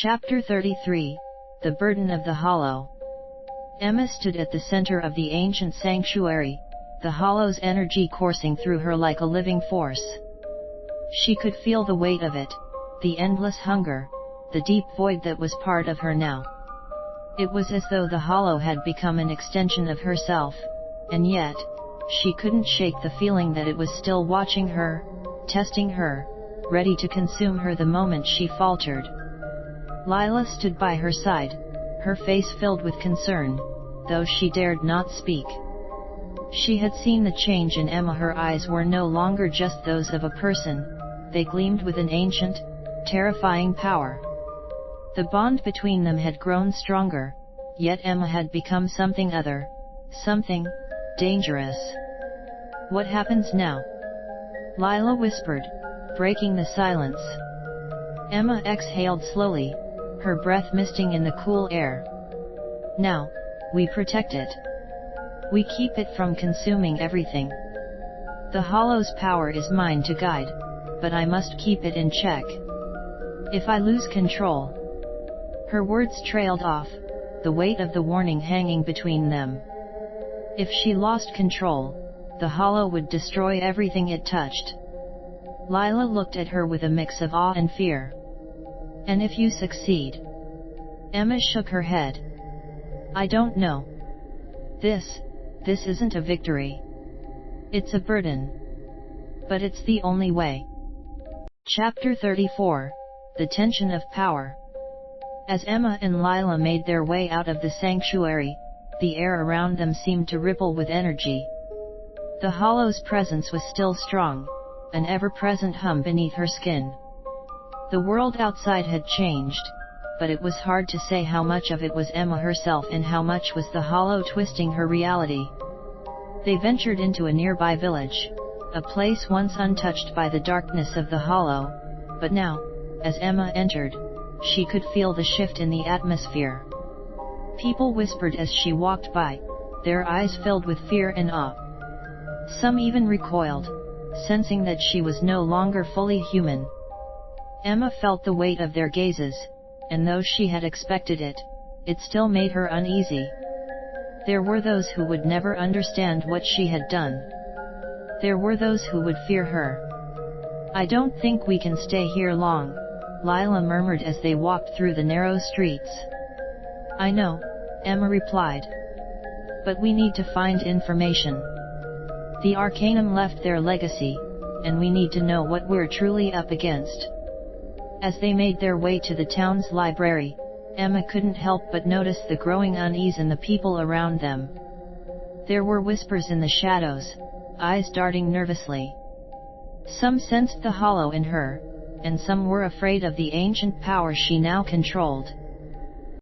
Chapter 33, The Burden of the Hollow. Emma stood at the center of the ancient sanctuary, the hollow's energy coursing through her like a living force. She could feel the weight of it, the endless hunger, the deep void that was part of her now. It was as though the hollow had become an extension of herself, and yet, she couldn't shake the feeling that it was still watching her, testing her, ready to consume her the moment she faltered. Lila stood by her side, her face filled with concern, though she dared not speak. She had seen the change in Emma. Her eyes were no longer just those of a person, they gleamed with an ancient, terrifying power. The bond between them had grown stronger, yet Emma had become something other, something dangerous. "What happens now?" Lila whispered, breaking the silence. Emma exhaled slowly, her breath misting in the cool air. "Now, we protect it. We keep it from consuming everything. The hollow's power is mine to guide, but I must keep it in check. If I lose control..." Her words trailed off, the weight of the warning hanging between them. If she lost control, the hollow would destroy everything it touched. Lila looked at her with a mix of awe and fear. "And if you succeed?" Emma shook her head. "I don't know. This isn't a victory. It's a burden. But it's the only way." Chapter 34, The Tension of Power. As Emma and Lila made their way out of the sanctuary, the air around them seemed to ripple with energy. The hollow's presence was still strong, an ever-present hum beneath her skin. The world outside had changed, but it was hard to say how much of it was Emma herself and how much was the hollow twisting her reality. They ventured into a nearby village, a place once untouched by the darkness of the hollow, but now, as Emma entered, she could feel the shift in the atmosphere. People whispered as she walked by, their eyes filled with fear and awe. Some even recoiled, sensing that she was no longer fully human. Emma felt the weight of their gazes, and though she had expected it, it still made her uneasy. There were those who would never understand what she had done. There were those who would fear her. "I don't think we can stay here long," Lila murmured as they walked through the narrow streets. "I know," Emma replied. "But we need to find information. The Arcanum left their legacy, and we need to know what we're truly up against." As they made their way to the town's library, Emma couldn't help but notice the growing unease in the people around them. There were whispers in the shadows, eyes darting nervously. Some sensed the hollow in her, and some were afraid of the ancient power she now controlled.